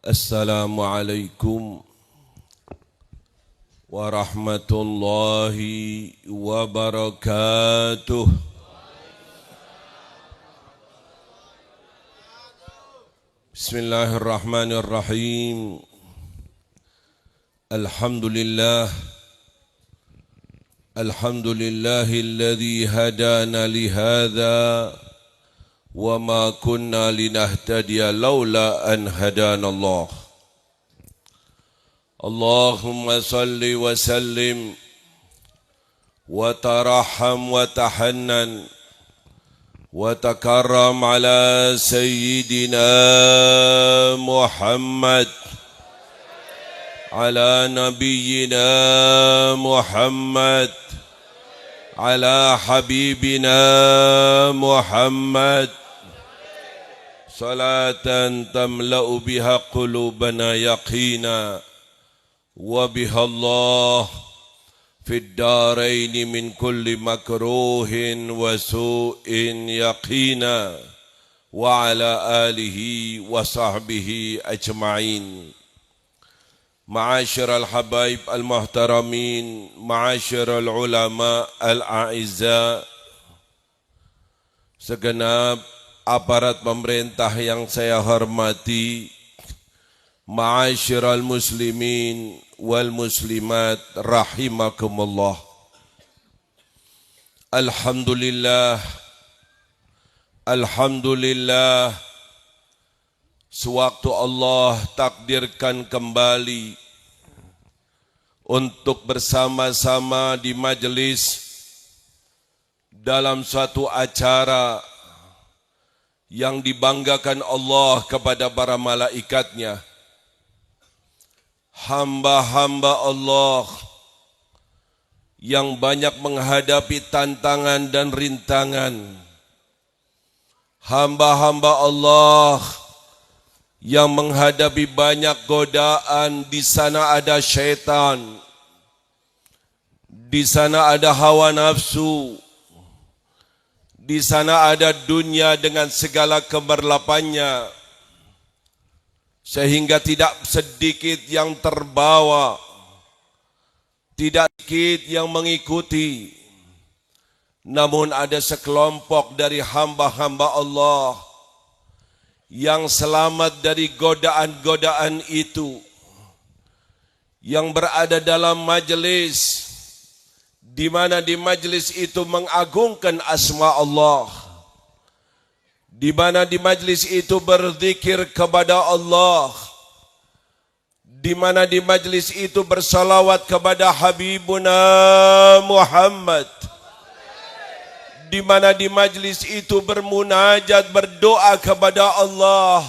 Assalamualaikum warahmatullahi wabarakatuh. Bismillahirrahmanirrahim. Alhamdulillah. Alhamdulillahilladzi hadana lihadza wa ma kunna linahtadiya laula an hadanallah. Allahumma salli wa sallim wa tarahham wa tahannan wa takarram ala sayyidina Muhammad ala nabiyyina Muhammad ala habibina Muhammad salatan tamla'u biha qulubana yaqina wa biha Allah fid darain min kulli makruhin wa su'in yaqina wa ala alihi wa sahbihi ajma'in. Ma'asyiral habaib al-muhtaramin, ma'asyiral ulama al-a'izza, segenap aparat pemerintah yang saya hormati, ma'asyiral muslimin wal muslimat rahimakumullah. Alhamdulillah, alhamdulillah, sewaktu Allah takdirkan kembali untuk bersama-sama di majelis dalam suatu acara yang dibanggakan Allah kepada para malaikatnya. Hamba-hamba Allah yang banyak menghadapi tantangan dan rintangan. Hamba-hamba Allah yang menghadapi banyak godaan. Di sana ada syaitan, di sana ada hawa nafsu, di sana ada dunia dengan segala keberlapannya, sehingga tidak sedikit yang terbawa, tidak sedikit yang mengikuti. Namun ada sekelompok dari hamba-hamba Allah yang selamat dari godaan-godaan itu, yang berada dalam majelis, di mana di majelis itu mengagungkan asma Allah, di mana di majelis itu berzikir kepada Allah, di mana di majelis itu bersalawat kepada Habibuna Muhammad, di mana di majlis itu bermunajat, berdoa kepada Allah.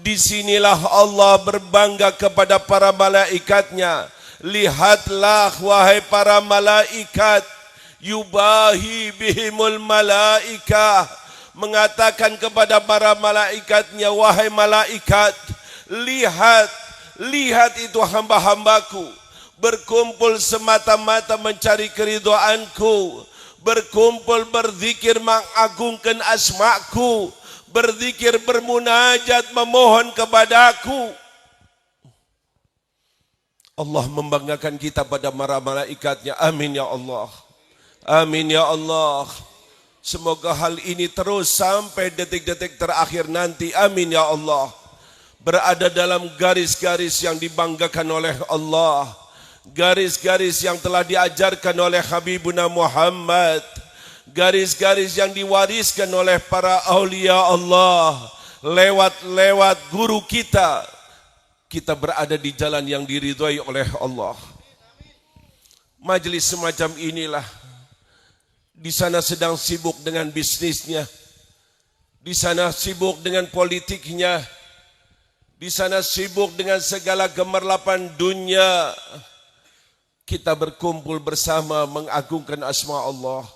Disinilah Allah berbangga kepada para malaikatnya. Lihatlah wahai para malaikat, yubahi bihimul malaikah, mengatakan kepada para malaikatnya, wahai malaikat, lihat, lihat itu hamba-hambaku berkumpul semata-mata mencari keridhaanku, berkumpul berzikir mengagungkan asmaku, berzikir bermunajat memohon kepadaku. Allah membanggakan kita pada para malaikatnya. Amin ya Allah, amin ya Allah. Semoga hal ini terus sampai detik-detik terakhir nanti. Amin ya Allah. Berada dalam garis-garis yang dibanggakan oleh Allah, garis-garis yang telah diajarkan oleh Habibuna Muhammad, garis-garis yang diwariskan oleh para aulia Allah lewat guru kita. Kita berada di jalan yang diridhai oleh Allah. Majelis semacam inilah, di sana sedang sibuk dengan bisnisnya, di sana sibuk dengan politiknya, di sana sibuk dengan segala gemerlapan dunia. Kita berkumpul bersama mengagungkan asma Allah.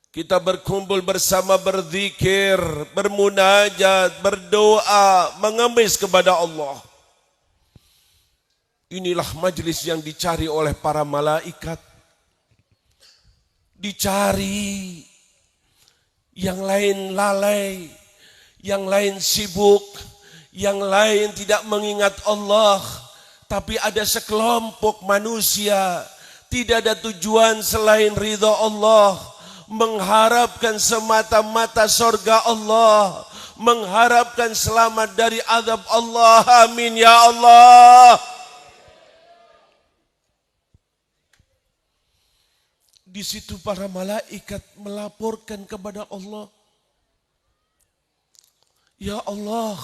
Kita berkumpul bersama berzikir, bermunajat, berdoa, mengemis kepada Allah. Inilah majelis yang dicari oleh para malaikat. Dicari, yang lain lalai, yang lain sibuk, Yang lain tidak mengingat Allah, tapi ada sekelompok manusia tidak ada tujuan selain ridha Allah, mengharapkan semata-mata surga Allah, mengharapkan selamat dari azab Allah. Amin ya Allah. Di situ para malaikat melaporkan kepada Allah, ya Allah,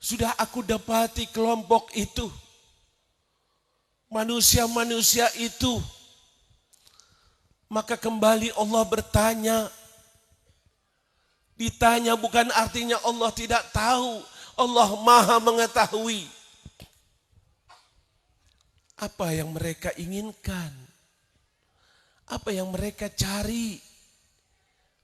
sudah aku dapati kelompok itu, manusia-manusia itu. Maka kembali Allah bertanya. Ditanya bukan artinya Allah tidak tahu. Allah maha mengetahui apa yang mereka inginkan, apa yang mereka cari.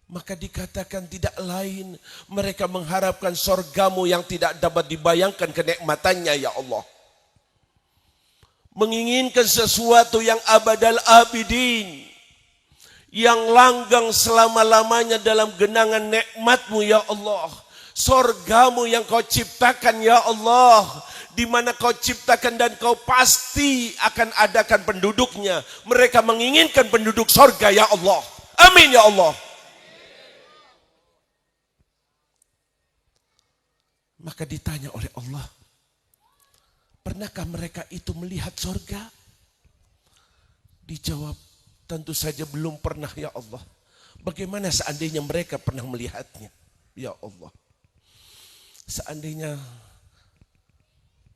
Maka dikatakan tidak lain, mereka mengharapkan surgamu yang tidak dapat dibayangkan kenikmatannya ya Allah. Menginginkan sesuatu yang abadal abidin, yang langgeng selama-lamanya dalam genangan nikmat-Mu ya Allah. Surgamu yang Kau ciptakan ya Allah, di mana Kau ciptakan dan Kau pasti akan adakan penduduknya. Mereka menginginkan penduduk surga ya Allah. Amin ya Allah. Maka ditanya oleh Allah, pernahkah mereka itu melihat surga? Dijawab, tentu saja belum pernah ya Allah. Bagaimana seandainya mereka pernah melihatnya? Ya Allah, seandainya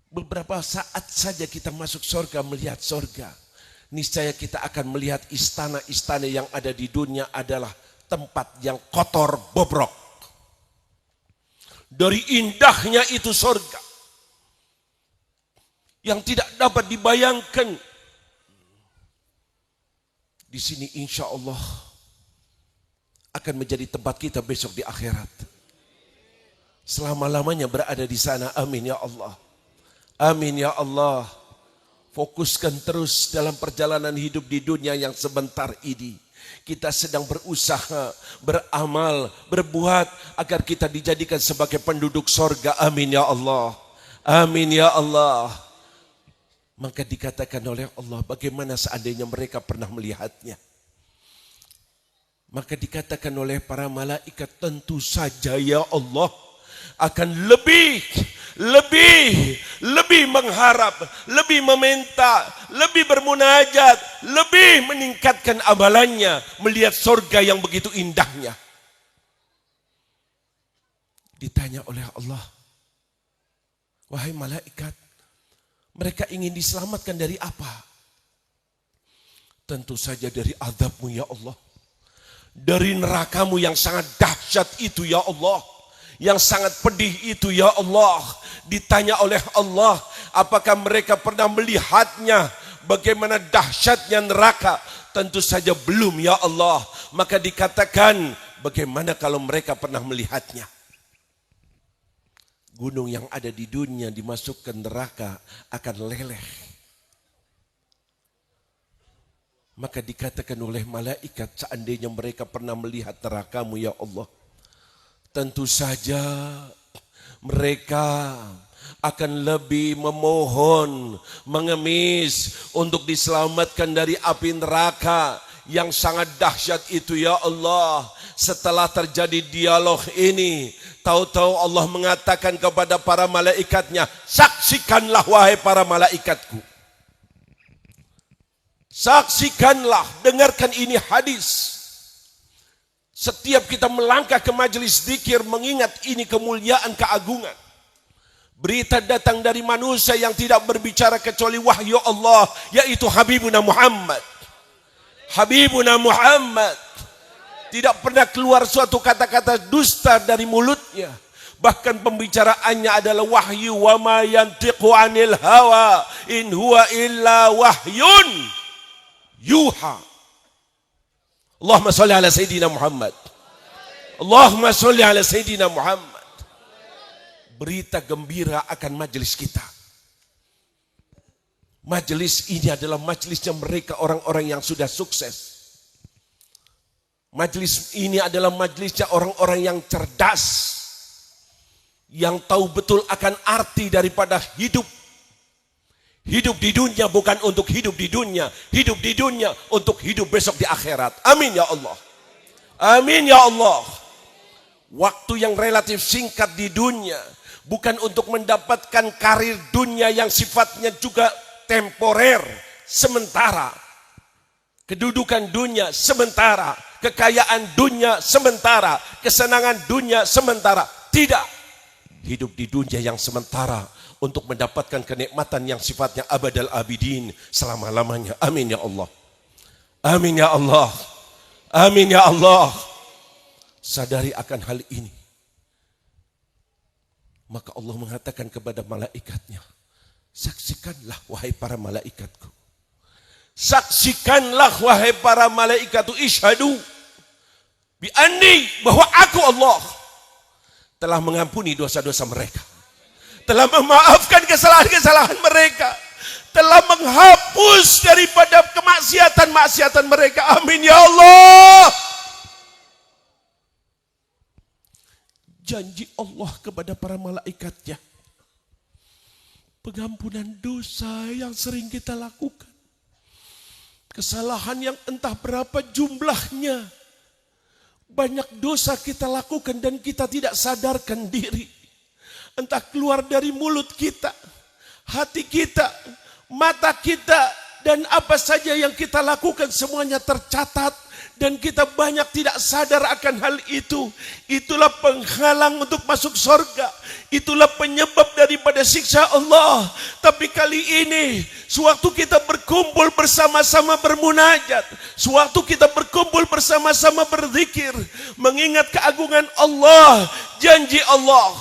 beberapa saat saja kita masuk surga, melihat surga, niscaya kita akan melihat istana-istana yang ada di dunia adalah tempat yang kotor bobrok. Dari indahnya itu surga yang tidak dapat dibayangkan. Di sini insya Allah akan menjadi tempat kita besok di akhirat. Selama-lamanya berada di sana. Amin ya Allah. Amin ya Allah. Fokuskan terus dalam perjalanan hidup di dunia yang sebentar ini. Kita sedang berusaha, beramal, berbuat agar kita dijadikan sebagai penduduk sorga. Amin ya Allah. Amin ya Allah. Maka dikatakan oleh Allah, bagaimana seandainya mereka pernah melihatnya? Maka dikatakan oleh para malaikat, tentu saja ya Allah akan lebih mengharap, lebih meminta, lebih bermunajat, lebih meningkatkan amalannya melihat surga yang begitu indahnya. Ditanya oleh Allah, wahai malaikat, mereka ingin diselamatkan dari apa? Tentu saja dari azab-Mu ya Allah. Dari neraka-Mu yang sangat dahsyat itu ya Allah. Yang sangat pedih itu ya Allah. Ditanya oleh Allah, apakah mereka pernah melihatnya? Bagaimana dahsyatnya neraka? Tentu saja belum ya Allah. Maka dikatakan, bagaimana kalau mereka pernah melihatnya? Gunung yang ada di dunia dimasukkan neraka akan leleh. Maka dikatakan oleh malaikat, seandainya mereka pernah melihat neraka-Mu ya Allah, tentu saja mereka akan lebih memohon, mengemis untuk diselamatkan dari api neraka yang sangat dahsyat itu ya Allah. Setelah terjadi dialog ini, tahu-tahu Allah mengatakan kepada para malaikatnya, saksikanlah wahai para malaikatku. Saksikanlah, dengarkan ini hadis. Setiap kita melangkah ke majelis zikir, mengingat ini kemuliaan, keagungan. Berita datang dari manusia yang tidak berbicara kecuali wahyu Allah, yaitu Habibuna Muhammad. Habibuna Muhammad. Tidak pernah keluar suatu kata-kata dusta dari mulutnya. Bahkan pembicaraannya adalah wahyu. Wa ma yantiqu anil hawa in huwa illa wahyun yuha. Allahumma salli ala Sayyidina Muhammad. Allahumma salli ala Sayyidina Muhammad. Berita gembira akan majelis kita. Majelis ini adalah majelisnya mereka orang-orang yang sudah sukses. Majelis ini adalah majelisnya orang-orang yang cerdas. yang tahu betul akan arti daripada hidup. Hidup di dunia bukan untuk hidup di dunia. Hidup di dunia untuk hidup besok di akhirat. Amin ya Allah. Amin ya Allah. Waktu yang relatif singkat di dunia bukan untuk mendapatkan karir dunia yang sifatnya juga temporer, sementara. Kedudukan dunia sementara, kekayaan dunia sementara, kesenangan dunia sementara. Tidak. Hidup di dunia yang sementara untuk mendapatkan kenikmatan yang sifatnya abadal abidin selama-lamanya. Amin ya Allah. Amin ya Allah. Amin ya Allah. Sadari akan hal ini. Maka Allah mengatakan kepada malaikatnya, saksikanlah wahai para malaikatku. Saksikanlah wahai para malaikatu, isyhadu bi anni, bahwa aku Allah telah mengampuni dosa-dosa mereka, telah memaafkan kesalahan-kesalahan mereka, telah menghapus daripada kemaksiatan-maksiatan mereka. Amin ya Allah. Janji Allah kepada para malaikatnya, pengampunan dosa yang sering kita lakukan, kesalahan yang entah berapa jumlahnya, banyak dosa kita lakukan dan kita tidak sadarkan diri. Entah keluar dari mulut kita, hati kita, mata kita, dan apa saja yang kita lakukan semuanya tercatat. Dan kita banyak tidak sadar akan hal itu. Itulah penghalang untuk masuk surga. Itulah penyebab daripada siksa Allah. Tapi kali ini, sewaktu kita berkumpul bersama-sama bermunajat, sewaktu kita berkumpul bersama-sama berzikir, mengingat keagungan Allah, janji Allah,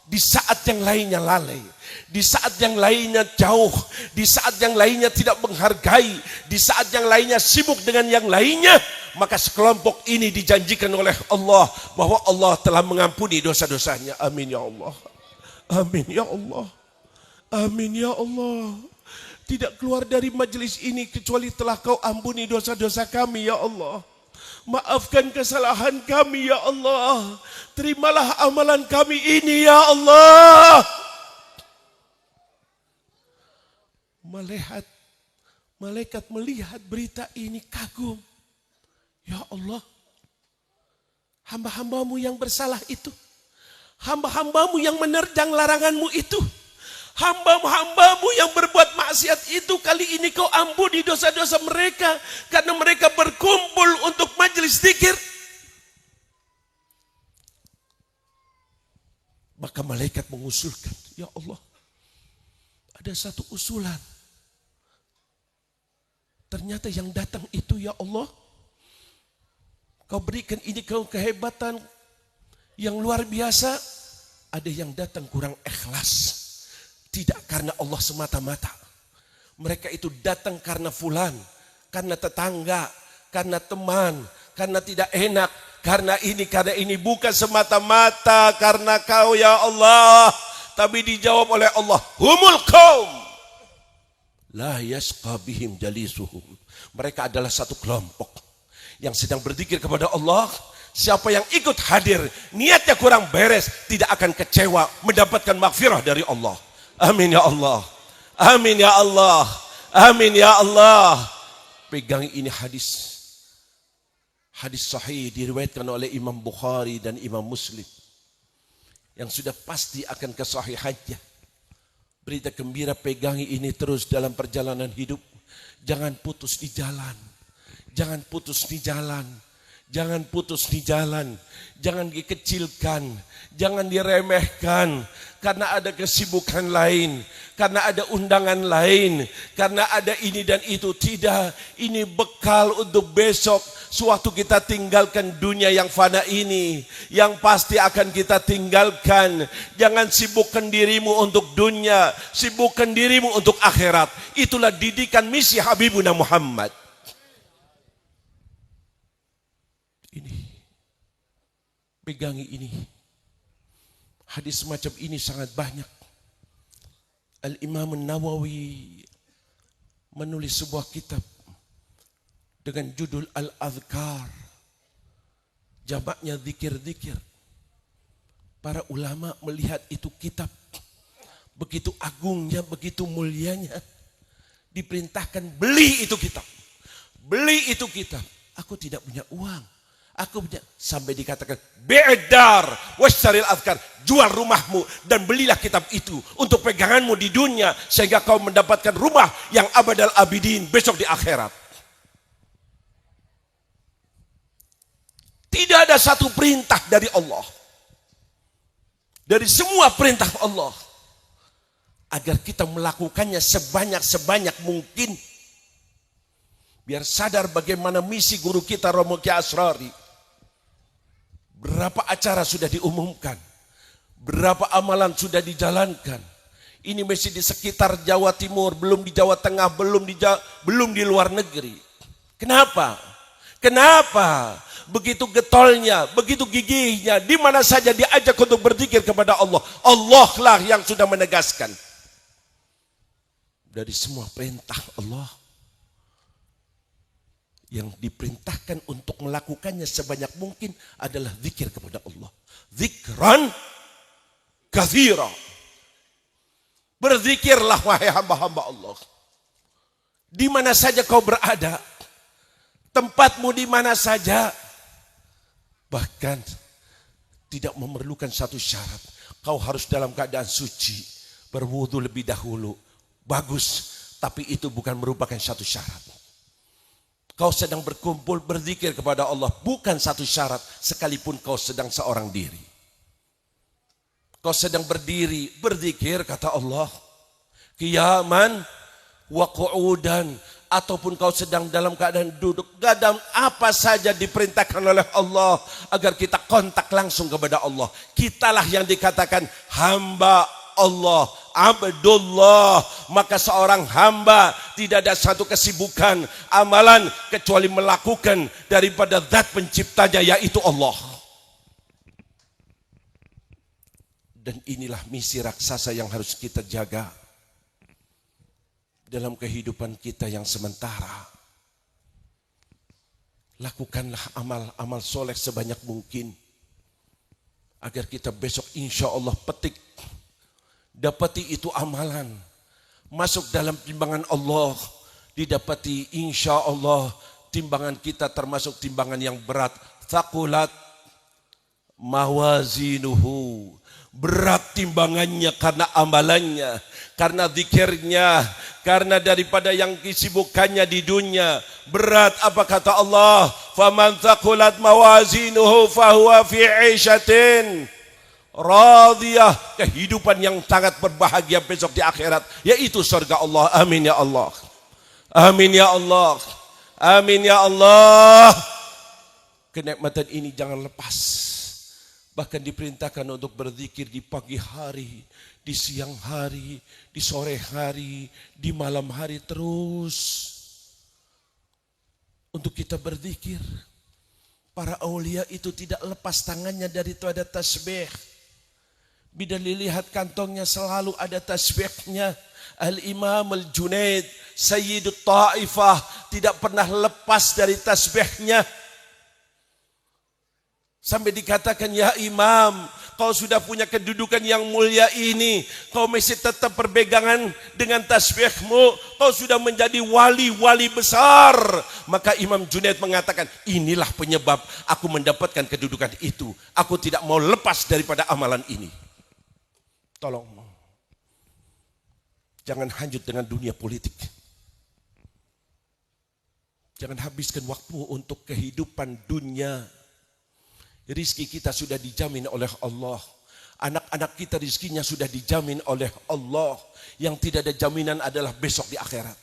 di saat yang lainnya lalai, di saat yang lainnya jauh, di saat yang lainnya tidak menghargai, di saat yang lainnya sibuk dengan yang lainnya, maka sekelompok ini dijanjikan oleh Allah bahwa Allah telah mengampuni dosa-dosanya. Amin ya Allah. Amin ya Allah. Amin ya Allah. Tidak keluar dari majelis ini kecuali telah kau ampuni dosa-dosa kami ya Allah. Maafkan kesalahan kami ya Allah. Terimalah amalan kami ini ya Allah. Malaikat melihat berita ini kagum. Ya Allah, hamba-hambamu yang bersalah itu, hamba-hambamu yang menerjang laranganmu itu, hamba-hambamu yang berbuat maksiat itu, kali ini kau ampuni dosa-dosa mereka, karena mereka berkumpul untuk majelis zikir. Maka malaikat mengusulkan, ya Allah, ada satu usulan. Ternyata yang datang itu ya Allah, kau berikan ini kau kehebatan yang luar biasa. Ada yang datang kurang ikhlas. Tidak karena Allah semata-mata. Mereka itu datang karena fulan, karena tetangga, karena teman, karena tidak enak, karena ini. Bukan semata-mata karena kau ya Allah. Tapi dijawab oleh Allah, humul qaum la yasqa bihim jalisuhum. Mereka adalah satu kelompok yang sedang berzikir kepada Allah. Siapa yang ikut hadir, niatnya kurang beres, tidak akan kecewa mendapatkan maghfirah dari Allah. Amin ya Allah. Amin ya Allah. Amin ya Allah. Pegang ini hadis. Hadis sahih diriwayatkan oleh Imam Bukhari dan Imam Muslim, yang sudah pasti akan kesahihannya. Berita gembira, pegangi ini terus dalam perjalanan hidup. Jangan putus di jalan. Jangan putus di jalan. Jangan putus di jalan. Jangan dikecilkan. Jangan diremehkan. Karena ada kesibukan lain. Karena ada undangan lain. Karena ada ini dan itu. Tidak. Ini bekal untuk besok. Sewaktu kita tinggalkan dunia yang fana ini. Yang pasti akan kita tinggalkan. Jangan sibukkan dirimu untuk dunia. Sibukkan dirimu untuk akhirat. Itulah didikan misi Habibuna Muhammad. Ini. Pegangi ini. Hadis semacam ini sangat banyak. Al-Imam Nawawi menulis sebuah kitab dengan judul Al-Adhkar. Jamaknya zikir-zikir. Para ulama melihat itu kitab begitu agungnya, begitu mulianya. Diperintahkan beli itu kitab. Beli itu kitab. Aku tidak punya uang. Aku punya, sampai dikatakan bi'dar wasyaril azkar, jual rumahmu dan belilah kitab itu untuk peganganmu di dunia sehingga kau mendapatkan rumah yang abadal abidin besok di akhirat. Tidak ada satu perintah dari Allah, dari semua perintah Allah, agar kita melakukannya sebanyak-sebanyak mungkin. Biar sadar bagaimana misi guru kita Romo Ki Asrari. Berapa acara sudah diumumkan, berapa amalan sudah dijalankan. Ini masih di sekitar Jawa Timur, belum di Jawa Tengah, belum di luar negeri. Kenapa? Kenapa? Begitu getolnya, begitu gigihnya, di mana saja diajak untuk berzikir kepada Allah. Allah lah yang sudah menegaskan. Dari semua perintah Allah, yang diperintahkan untuk melakukannya sebanyak mungkin adalah zikir kepada Allah. Zikran katsira. Berzikirlah wahai hamba-hamba Allah. Di mana saja kau berada, tempatmu di mana saja, bahkan tidak memerlukan satu syarat. Kau harus dalam keadaan suci, berwudu lebih dahulu. Bagus, tapi itu bukan merupakan satu syarat. Kau sedang berkumpul berzikir kepada Allah, bukan satu syarat sekalipun kau sedang seorang diri. Kau sedang berdiri berzikir kata Allah, qiyaman wa qu'udan, ataupun kau sedang dalam keadaan duduk, dalam apa saja diperintahkan oleh Allah agar kita kontak langsung kepada Allah. Kitalah yang dikatakan hamba Allah, Abdullah. Maka seorang hamba tidak ada satu kesibukan amalan kecuali melakukan daripada zat penciptanya, yaitu Allah. Dan inilah misi raksasa yang harus kita jaga dalam kehidupan kita yang sementara. Lakukanlah amal-amal soleh sebanyak mungkin agar kita besok insya Allah dapati itu amalan masuk dalam timbangan Allah, didapati insya Allah timbangan kita termasuk timbangan yang berat. Thaqulat mawazinuhu, berat timbangannya karena amalannya, karena zikirnya, karena daripada yang kesibukannya di dunia. Berat apa kata Allah? Faman thaqulat mawazinuhu fahuwa fi 'ishatin radiyah, kehidupan yang sangat berbahagia besok di akhirat, yaitu surga Allah. Amin ya Allah. Amin ya Allah. Amin ya Allah. Kenikmatan ini jangan lepas. Bahkan diperintahkan untuk berzikir di pagi hari, di siang hari, di sore hari, di malam hari, terus untuk kita berzikir. Para aulia itu tidak lepas tangannya dari ada tasbih. Bila dilihat kantongnya selalu ada tasbihnya. Al-Imam Al-Junaid, Sayyidut Ta'ifah, tidak pernah lepas dari tasbihnya. Sampai dikatakan, ya Imam, kau sudah punya kedudukan yang mulia ini, kau masih tetap berpegangan dengan tasbihmu, kau sudah menjadi wali-wali besar. Maka Imam Junaid mengatakan, inilah penyebab aku mendapatkan kedudukan itu. Aku tidak mau lepas daripada amalan ini. Tolong, jangan hanyut dengan dunia politik. Jangan habiskan waktu untuk kehidupan dunia. Rizki kita sudah dijamin oleh Allah. Anak-anak kita rizkinya sudah dijamin oleh Allah. Yang tidak ada jaminan adalah besok di akhirat.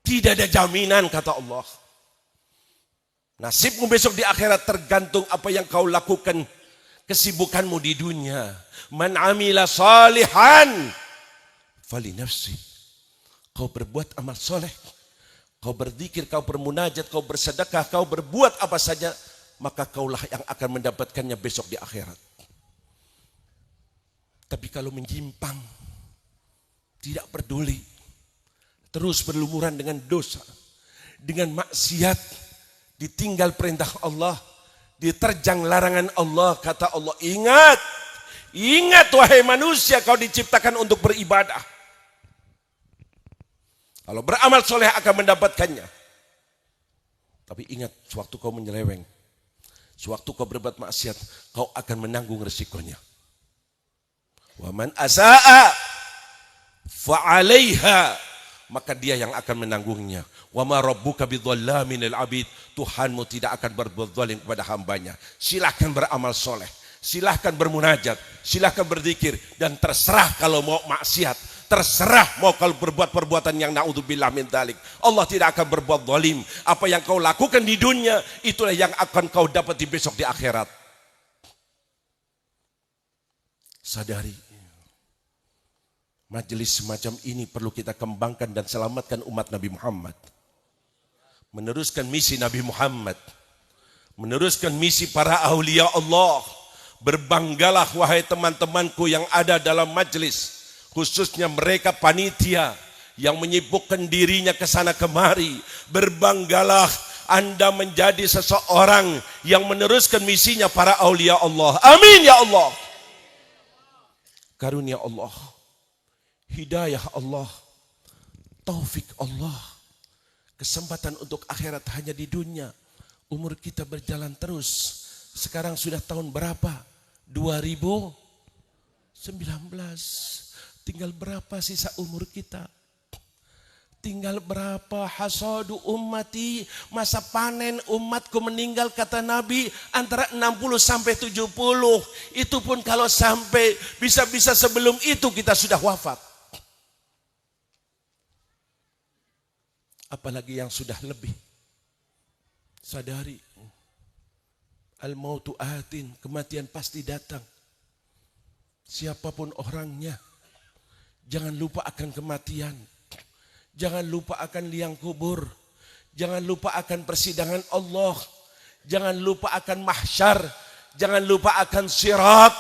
Tidak ada jaminan kata Allah. Nasibmu besok di akhirat tergantung apa yang kau lakukan, kesibukanmu di dunia. Man amila salihan fali nafsi. Kau berbuat amal soleh, kau berzikir, kau bermunajat, kau bersedekah, kau berbuat apa saja, maka kaulah yang akan mendapatkannya besok di akhirat. Tapi kalau menyimpang, tidak peduli, terus berlumuran dengan dosa, dengan maksiat, ditinggal perintah Allah, diterjang larangan Allah. Kata Allah, ingat, ingat wahai manusia, kau diciptakan untuk beribadah. Kalau beramal soleh akan mendapatkannya. Tapi ingat, sewaktu kau menyeleweng, sewaktu kau berbuat maksiat, kau akan menanggung resikonya. Wa man asaa fa'alaiha, maka dia yang akan menanggungnya. Wa ma rabbuka bidzallamin lil abid, Tuhanmu tidak akan berbuat zalim kepada hambanya. Silahkan beramal soleh, silahkan bermunajat, silahkan berzikir, dan terserah kalau mau maksiat. Terserah mau kalau berbuat perbuatan yang naudzubillah min dzalik. Allah tidak akan berbuat zalim. Apa yang kau lakukan di dunia, itulah yang akan kau dapat di besok di akhirat. Sadari, majelis semacam ini perlu kita kembangkan dan selamatkan umat Nabi Muhammad. Meneruskan misi Nabi Muhammad. Meneruskan misi para aulia Allah. Berbanggalah wahai teman-temanku yang ada dalam majelis. Khususnya mereka panitia yang menyibukkan dirinya ke sana kemari. Berbanggalah Anda menjadi seseorang yang meneruskan misinya para aulia Allah. Amin ya Allah. Karunia Allah, hidayah Allah, taufik Allah, kesempatan untuk akhirat hanya di dunia. Umur kita berjalan terus. Sekarang sudah tahun berapa? 2019. Tinggal berapa sisa umur kita? Tinggal berapa hasadu ummati, masa panen umatku meninggal, kata Nabi, antara 60 sampai 70. Itu pun kalau sampai, bisa-bisa sebelum itu kita sudah wafat. Apalagi yang sudah lebih. Sadari, al-mautu atin, kematian pasti datang. Siapapun orangnya, jangan lupa akan kematian. Jangan lupa akan liang kubur. Jangan lupa akan persidangan Allah. Jangan lupa akan mahsyar. Jangan lupa akan sirat.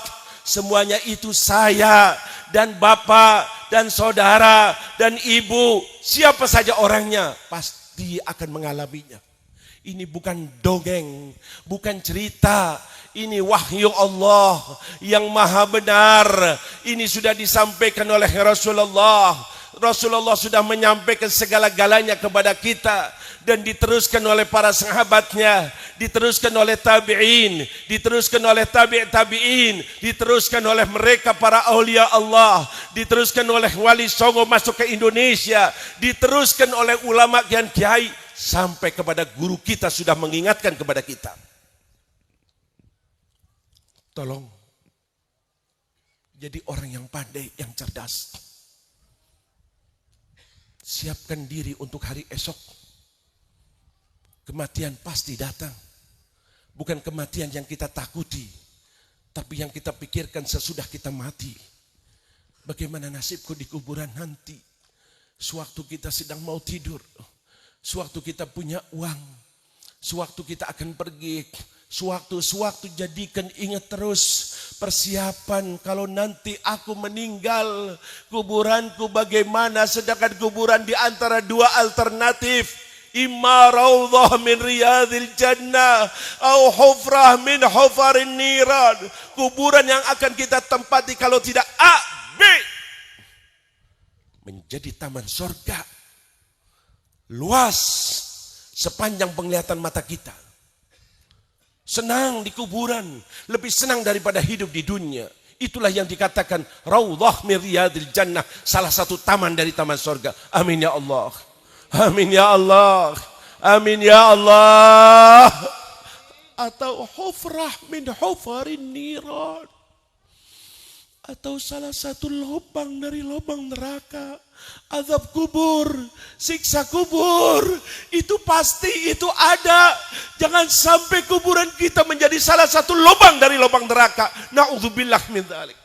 Semuanya itu saya dan bapak dan saudara dan ibu, siapa saja orangnya, pasti akan mengalaminya. Ini bukan dongeng, bukan cerita. Ini wahyu Allah yang maha benar. Ini sudah disampaikan oleh Rasulullah. Rasulullah sudah menyampaikan segala-galanya kepada kita. Dan diteruskan oleh para sahabatnya. Diteruskan oleh tabi'in. Diteruskan oleh tabi'in. Diteruskan oleh mereka para aulia Allah. Diteruskan oleh Wali Songo masuk ke Indonesia. Diteruskan oleh ulama kiai. Sampai kepada guru kita sudah mengingatkan kepada kita. Tolong jadi orang yang pandai, yang cerdas. Siapkan diri untuk hari esok. Kematian pasti datang. Bukan kematian yang kita takuti, tapi yang kita pikirkan sesudah kita mati. Bagaimana nasibku di kuburan nanti? Sewaktu kita sedang mau tidur, sewaktu kita punya uang, sewaktu kita akan pergi, sewaktu jadikan ingat terus persiapan kalau nanti aku meninggal, kuburanku bagaimana. Sedangkan kuburan di antara dua alternatif, imma raudhah min riyadil jannah au hufrah min hufarin niran. Kuburan yang akan kita tempati kalau tidak A, B, menjadi taman surga, luas sepanjang penglihatan mata kita. Senang di kuburan, lebih senang daripada hidup di dunia. Itulah yang dikatakan raudhah min riyadil jannah, salah satu taman dari taman surga. Amin ya Allah. Amin ya Allah. Amin ya Allah. Atau hufrah min hufarin niran, atau salah satu lubang dari lubang neraka. Azab kubur, siksa kubur, itu pasti, itu ada. Jangan sampai kuburan kita menjadi salah satu lubang dari lubang neraka. Na'udzubillah min dzalik.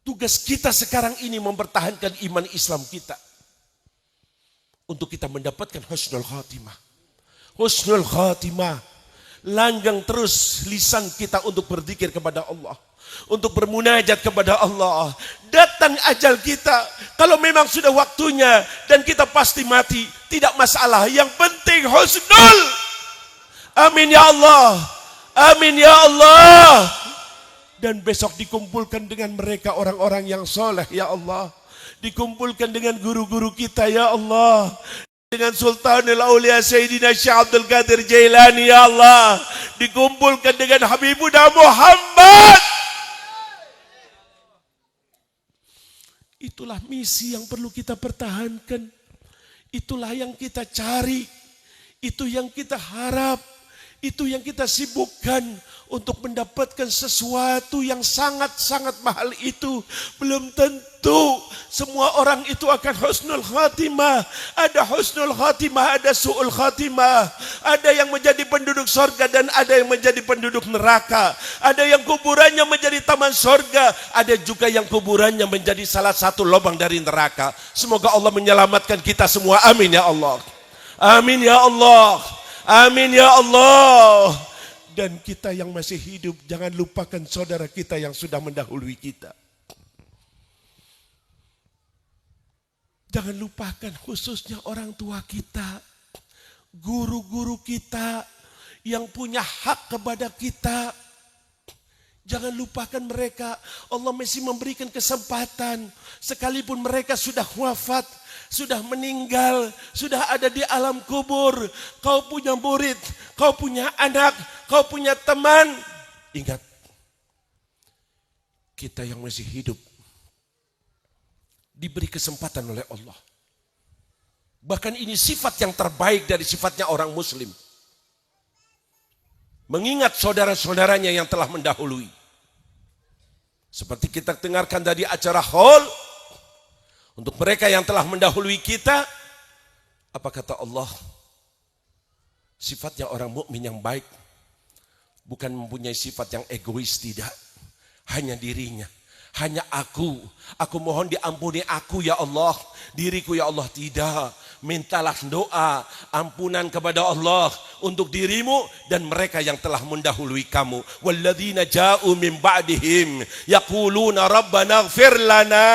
Tugas kita sekarang ini mempertahankan iman Islam kita, untuk kita mendapatkan husnul khatimah. Husnul khatimah, langgang terus lisan kita untuk berzikir kepada Allah, untuk bermunajat kepada Allah. Datang ajal kita, kalau memang sudah waktunya dan kita pasti mati, tidak masalah. Yang penting husnul Amin ya Allah. Amin ya Allah. Dan besok dikumpulkan dengan mereka orang-orang yang soleh ya Allah. Dikumpulkan dengan guru-guru kita ya Allah. Dengan Sultanul Aulia Sayyidina Syekh Abdul Qadir Jailani ya Allah. Dikumpulkan dengan Habibuna Muhammad. Itulah misi yang perlu kita pertahankan. Itulah yang kita cari. Itu yang kita harap. Itu yang kita sibukkan untuk mendapatkan sesuatu yang sangat-sangat mahal itu. Belum tentu semua orang itu akan husnul khatimah. Ada husnul khatimah, ada su'ul khatimah. Ada yang menjadi penduduk sorga dan ada yang menjadi penduduk neraka. Ada yang kuburannya menjadi taman sorga. Ada juga yang kuburannya menjadi salah satu lubang dari neraka. Semoga Allah menyelamatkan kita semua. Amin ya Allah. Amin ya Allah. Amin ya Allah. Dan kita yang masih hidup, jangan lupakan saudara kita yang sudah mendahului kita. Jangan lupakan khususnya orang tua kita, guru-guru kita yang punya hak kepada kita. Jangan lupakan mereka. Allah masih memberikan kesempatan. Sekalipun mereka sudah wafat, sudah meninggal, sudah ada di alam kubur. Kau punya murid, kau punya anak, kau punya teman. Ingat, kita yang masih hidup diberi kesempatan oleh Allah. Bahkan ini sifat yang terbaik dari sifatnya orang muslim. Mengingat saudara-saudaranya yang telah mendahului. Seperti kita dengarkan tadi acara haul. Untuk mereka yang telah mendahului kita, apa kata Allah? Sifatnya orang mukmin yang baik bukan mempunyai sifat yang egois, tidak. Hanya dirinya, hanya aku mohon diampuni aku ya Allah, diriku ya Allah, tidak. Mintalah doa ampunan kepada Allah untuk dirimu dan mereka yang telah mendahului kamu. Walladzina ja'u min ba'dihim yaquluna rabbana ighfir lana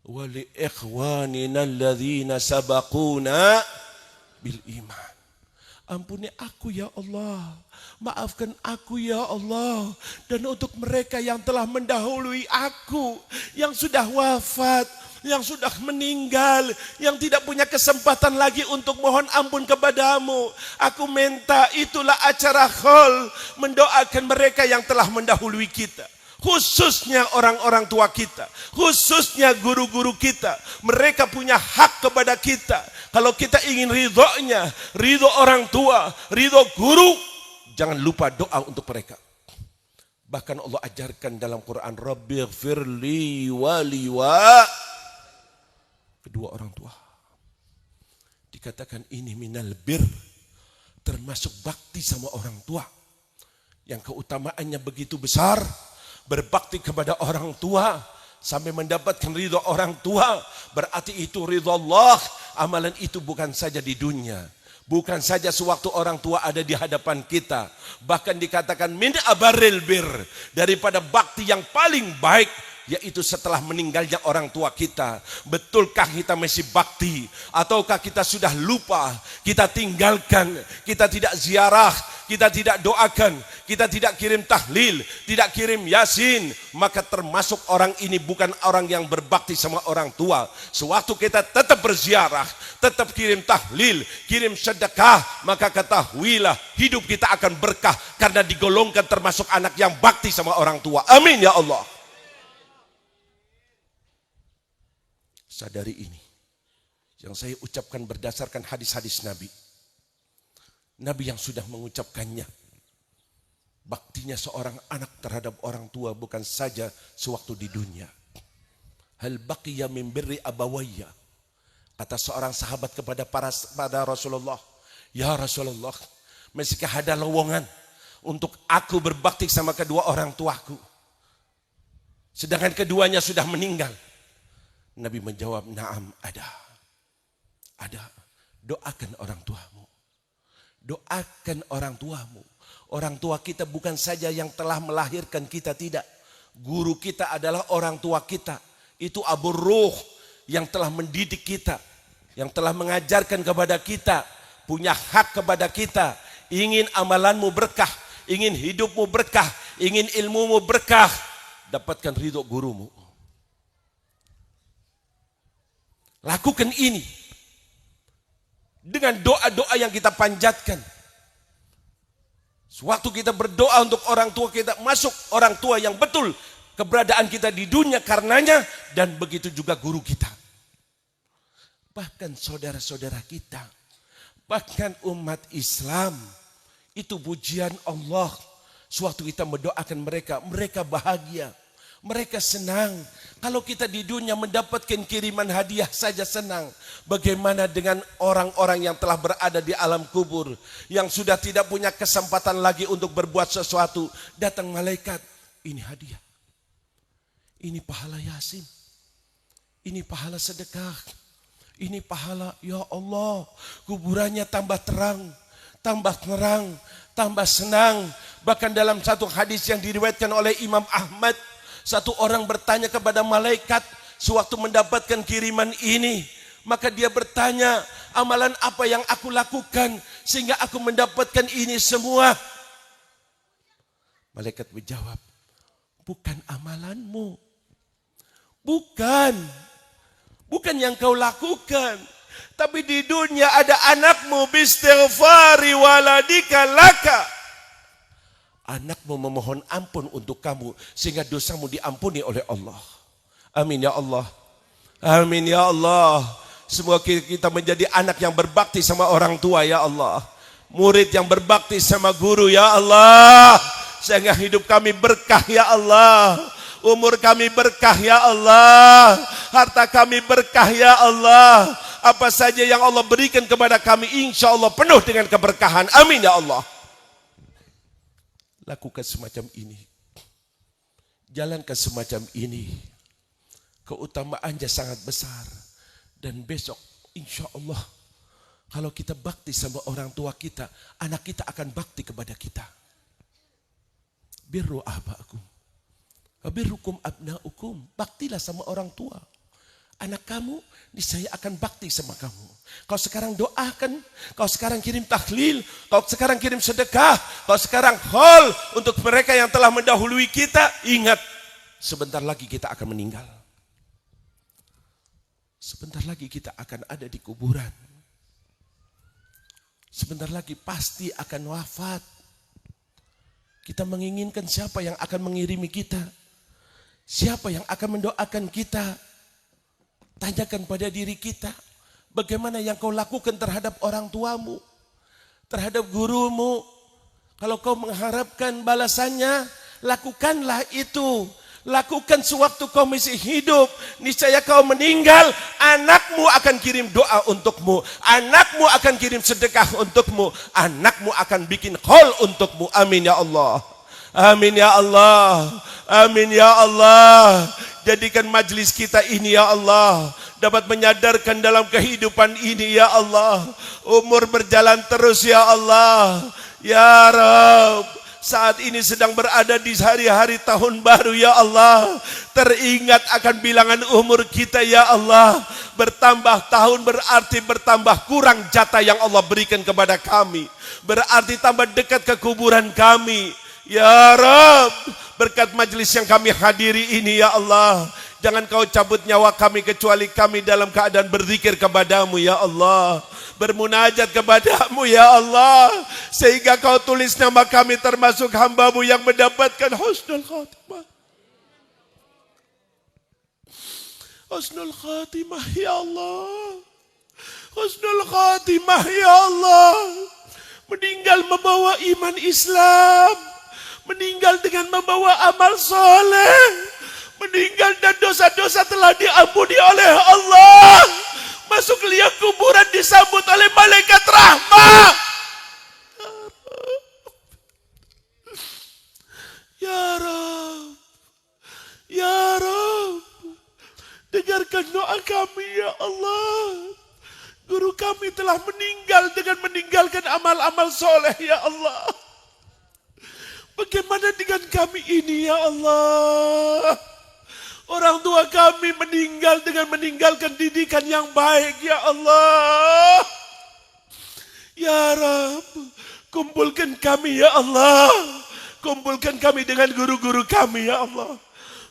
wa li ikhwanina alladzina sabaquna bil iman. Ampuni aku ya Allah, maafkan aku ya Allah, dan untuk mereka yang telah mendahului aku, yang sudah wafat, yang sudah meninggal, yang tidak punya kesempatan lagi untuk mohon ampun kepadamu. Aku minta itulah acara khol, mendoakan mereka yang telah mendahului kita. Khususnya orang-orang tua kita, khususnya guru-guru kita. Mereka punya hak kepada kita. Kalau kita ingin ridhonya, ridho orang tua, ridho guru, jangan lupa doa untuk mereka. Bahkan Allah ajarkan dalam Quran, Rabbighfirli wali wa kedua orang tua. Dikatakan ini minal bir, termasuk bakti sama orang tua. Yang keutamaannya begitu besar. Berbakti kepada orang tua sampai mendapatkan ridho orang tua, berarti itu ridho Allah. Amalan itu bukan saja di dunia, bukan saja sewaktu orang tua ada di hadapan kita, bahkan dikatakan min abaril bir, daripada bakti yang paling baik, yaitu setelah meninggalnya orang tua kita. Betulkah kita masih bakti ataukah kita sudah lupa, kita tinggalkan, kita tidak ziarah, kita tidak doakan, kita tidak kirim tahlil, tidak kirim yasin, maka termasuk orang ini bukan orang yang berbakti sama orang tua. Sewaktu kita tetap berziarah, tetap kirim tahlil, kirim sedekah, maka ketahuilah hidup kita akan berkah karena digolongkan termasuk anak yang bakti sama orang tua. Amin ya Allah. Sadari ini yang saya ucapkan berdasarkan hadis-hadis Nabi. Nabi yang sudah mengucapkannya. Baktinya seorang anak terhadap orang tua bukan saja sewaktu di dunia. Hal baqiya min birri abawayya. Kata seorang sahabat kepada Rasulullah, ya Rasulullah, masihkah ada lowongan untuk aku berbakti sama kedua orang tuaku, sedangkan keduanya sudah meninggal? Nabi menjawab, na'am, ada. Doakan orang tuamu. Doakan orang tuamu. Orang tua kita bukan saja yang telah melahirkan kita, tidak. Guru kita adalah orang tua kita. Itu Abu Ruh yang telah mendidik kita, yang telah mengajarkan kepada kita punya hak kepada kita. Ingin amalanmu berkah, ingin hidupmu berkah, ingin ilmumu berkah, dapatkan ridho gurumu. Lakukan ini dengan doa-doa yang kita panjatkan. Sewaktu kita berdoa untuk orang tua kita, masuk orang tua yang betul keberadaan kita di dunia karenanya, dan begitu juga guru kita. Bahkan saudara-saudara kita, bahkan umat Islam, itu pujian Allah. Sewaktu kita mendoakan mereka, mereka bahagia, mereka senang. Kalau kita di dunia mendapatkan kiriman hadiah saja senang, bagaimana dengan orang-orang yang telah berada di alam kubur, yang sudah tidak punya kesempatan lagi untuk berbuat sesuatu? Datang malaikat, ini hadiah, ini pahala yasin, ini pahala sedekah, ini pahala. Ya Allah, kuburannya tambah terang, tambah terang, tambah senang. Bahkan dalam satu hadis yang diriwayatkan oleh Imam Ahmad, satu orang bertanya kepada malaikat sewaktu mendapatkan kiriman ini. Maka dia bertanya, amalan apa yang aku lakukan sehingga aku mendapatkan ini semua? Malaikat menjawab, bukan amalanmu, bukan yang kau lakukan, tapi di dunia ada anakmu, bistighfari waladika laka. Anakmu memohon ampun untuk kamu sehingga dosamu diampuni oleh Allah. Amin ya Allah. Amin ya Allah. Semoga kita menjadi anak yang berbakti sama orang tua ya Allah. Murid yang berbakti sama guru ya Allah. Sehingga hidup kami berkah ya Allah. Umur kami berkah ya Allah. Harta kami berkah ya Allah. Apa saja yang Allah berikan kepada kami, insya Allah penuh dengan keberkahan. Amin ya Allah. Lakukan semacam ini, jalankan semacam ini, keutamaannya sangat besar. Dan besok insya Allah kalau kita bakti sama orang tua kita, anak kita akan bakti kepada kita. Birru aba'akum birrukum abna'ukum, baktilah sama orang tua. Anak kamu niscaya akan bakti sama kamu. Kau sekarang doakan, kau sekarang kirim tahlil, kau sekarang kirim sedekah, kau sekarang haul untuk mereka yang telah mendahului kita. Ingat, sebentar lagi kita akan meninggal. Sebentar lagi kita akan ada di kuburan. Sebentar lagi pasti akan wafat. Kita menginginkan siapa yang akan mengirimi kita, siapa yang akan mendoakan kita. Tanyakan pada diri kita, bagaimana yang kau lakukan terhadap orang tuamu, terhadap gurumu. Kalau kau mengharapkan balasannya, lakukanlah itu. Lakukan sewaktu kau masih hidup. Niscaya kau meninggal, anakmu akan kirim doa untukmu, anakmu akan kirim sedekah untukmu, anakmu akan bikin haul untukmu. Amin ya Allah. Amin ya Allah. Amin ya Allah. Jadikan majlis kita ini ya Allah dapat menyadarkan dalam kehidupan ini ya Allah. Umur berjalan terus ya Allah. Ya Rabb, saat ini sedang berada di hari-hari tahun baru ya Allah. Teringat akan bilangan umur kita ya Allah. Bertambah tahun berarti bertambah kurang jatah yang Allah berikan kepada kami. Berarti tambah dekat ke kuburan kami. Ya Rabb, berkat majlis yang kami hadiri ini ya Allah, jangan kau cabut nyawa kami kecuali kami dalam keadaan berzikir kepadamu ya Allah, bermunajat kepadamu ya Allah, sehingga kau tulis nama kami termasuk hambamu yang mendapatkan husnul khatimah. Husnul khatimah ya Allah. Husnul khatimah ya Allah. Meninggal membawa iman Islam, meninggal dengan membawa amal soleh, meninggal dan dosa-dosa telah diampuni oleh Allah, masuk liang kuburan disambut oleh malaikat rahmat. Ya Rabb, ya Rabb, dengarkan doa kami ya Allah. Guru kami telah meninggal dengan meninggalkan amal-amal soleh ya Allah. Bagaimana dengan kami ini ya Allah? Orang tua kami meninggal dengan meninggalkan didikan yang baik ya Allah. Ya Rab, kumpulkan kami ya Allah. Kumpulkan kami dengan guru-guru kami ya Allah.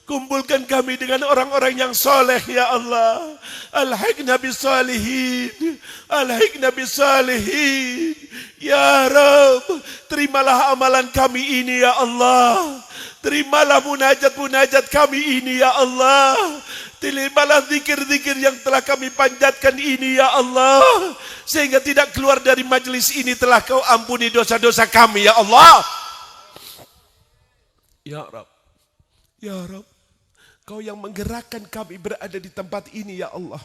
Kumpulkan kami dengan orang-orang yang soleh ya Allah. Alhiqna bisalihin. Alhiqna bisalihin. Ya Rab, terimalah amalan kami ini ya Allah. Terimalah munajat-munajat kami ini ya Allah. Terimalah zikir-zikir yang telah kami panjatkan ini ya Allah. Sehingga tidak keluar dari majelis ini telah kau ampuni dosa-dosa kami ya Allah. Ya Rab, ya Rab, kau yang menggerakkan kami berada di tempat ini ya Allah.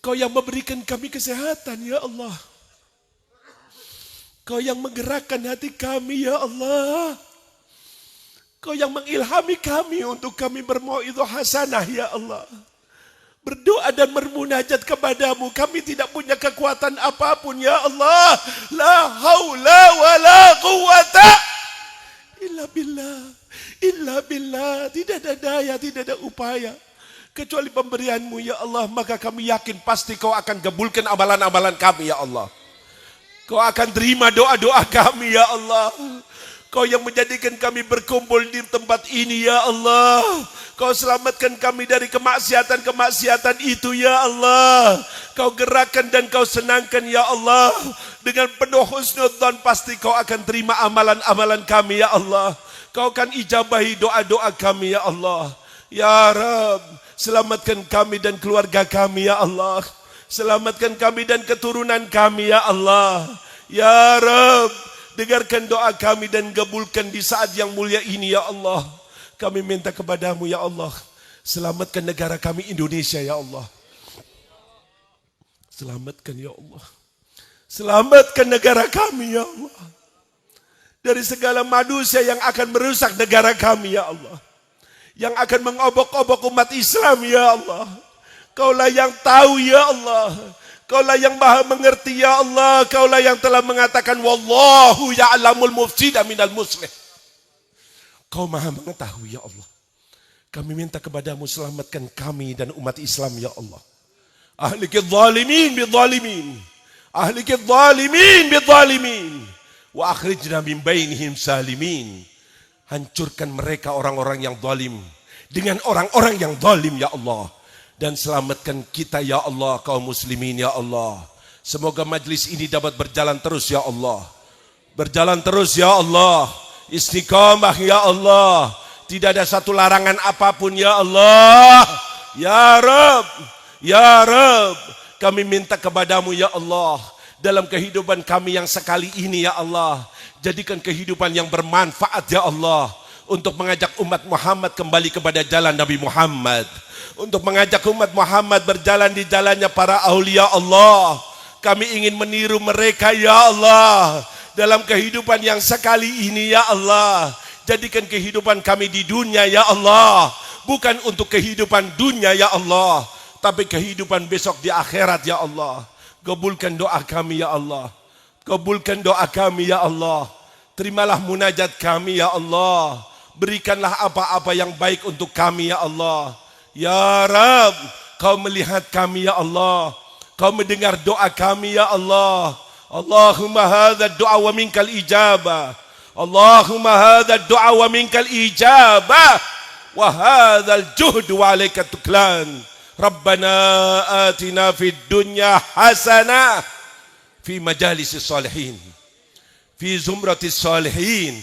Kau yang memberikan kami kesehatan ya Allah. Kau yang menggerakkan hati kami ya Allah. Kau yang mengilhami kami untuk kami bermau'idhah hasanah ya Allah. Berdoa dan bermunajat kepadamu. Kami tidak punya kekuatan apapun ya Allah. La haula wa la quwata illa billah. Illa billah. Tidak ada daya, tidak ada upaya. Kecuali pemberianmu ya Allah. Maka kami yakin pasti kau akan gabulkan amalan-amalan kami ya Allah. Kau akan terima doa-doa kami ya Allah. Kau yang menjadikan kami berkumpul di tempat ini ya Allah. Kau selamatkan kami dari kemaksiatan-kemaksiatan itu ya Allah. Kau gerakkan dan kau senangkan ya Allah. Dengan penuh husnudzon pasti kau akan terima amalan-amalan kami ya Allah. Kau akan ijabahi doa-doa kami ya Allah. Ya Rab, selamatkan kami dan keluarga kami ya Allah. Selamatkan kami dan keturunan kami ya Allah. Ya Rab, dengarkan doa kami dan gabulkan di saat yang mulia ini ya Allah. Kami minta kepadamu ya Allah. Selamatkan negara kami Indonesia ya Allah. Selamatkan ya Allah. Selamatkan negara kami ya Allah. Dari segala manusia yang akan merusak negara kami ya Allah. Yang akan mengobok-obok umat Islam ya Allah. Kaulah yang tahu ya Allah. Kaulah yang maha mengerti ya Allah. Kaulah yang telah mengatakan wallahu ya'lamul mufsida minal muslih. Kau maha mengetahui ya Allah. Kami minta kepadamu selamatkan kami dan umat Islam ya Allah. Ahlikidz zalimin bidzalimin. Ahlikidz zalimin bidzalimin. Wa akhrijna min bainihim salimin. Hancurkan mereka orang-orang yang zalim dengan orang-orang yang zalim ya Allah. Dan selamatkan kita ya Allah, kaum muslimin ya Allah. Semoga majlis ini dapat berjalan terus ya Allah. Berjalan terus ya Allah. Istiqamah ya Allah. Tidak ada satu larangan apapun ya Allah. Ya Rab, ya Rab, kami minta kepadamu ya Allah. Dalam kehidupan kami yang sekali ini ya Allah. Jadikan kehidupan yang bermanfaat ya Allah. Untuk mengajak umat Muhammad kembali kepada jalan Nabi Muhammad. Untuk mengajak umat Muhammad berjalan di jalannya para aulia Allah. Kami ingin meniru mereka ya Allah. Dalam kehidupan yang sekali ini ya Allah. Jadikan kehidupan kami di dunia ya Allah. Bukan untuk kehidupan dunia ya Allah. Tapi kehidupan besok di akhirat ya Allah. Kabulkan doa kami ya Allah. Kabulkan doa kami ya Allah. Terimalah munajat kami ya Allah. Berikanlah apa-apa yang baik untuk kami ya Allah. Ya Rab, kau melihat kami ya Allah. Kau mendengar doa kami ya Allah. Allahumma hadha doa wa minkal ijabah. Allahumma hadha doa wa minkal ijabah. Wa hadha al-juhd wa alaika tuklan. Rabbana atina fid dunya hasanah. Fi majalis salihin. Fi zumratis salihin.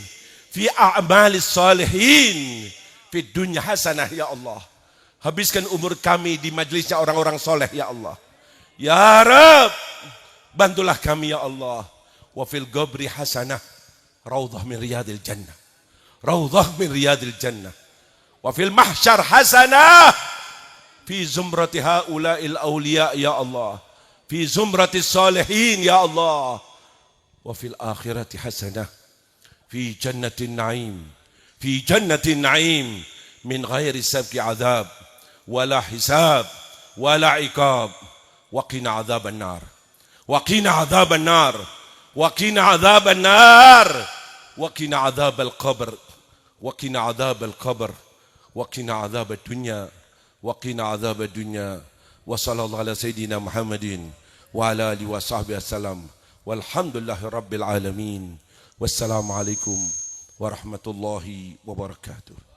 Fi a'malis salihin. Fi dunya hasanah ya Allah. Habiskan umur kami di majlisnya orang-orang soleh ya Allah. Ya Rab, bantulah kami ya Allah. Wa fil qabri hasanah. Raudhah min riyadil jannah. Raudhah min riyadil jannah. Wa fil mahsyar hasanah. Fi zumrati haula'il awliya ya Allah. Fi zumrati salihin ya Allah. Wa fil akhirati hasanah. Fi jannatin na'im. Fi jannatin na'im. Min ghairi sabki adhab. ولا حساب ولا عقاب وقنا عذاب النار وقنا عذاب النار وقنا عذاب النار وقنا عذاب القبر وقنا عذاب القبر وقنا عذاب الدنيا وقنا عذاب الدنيا وصلى الله على سيدنا محمد wa ala alihi wa sahbihi wasallam. Walhamdulillahi rabbil alamin. Wassalamualaikum warahmatullahi wabarakatuh.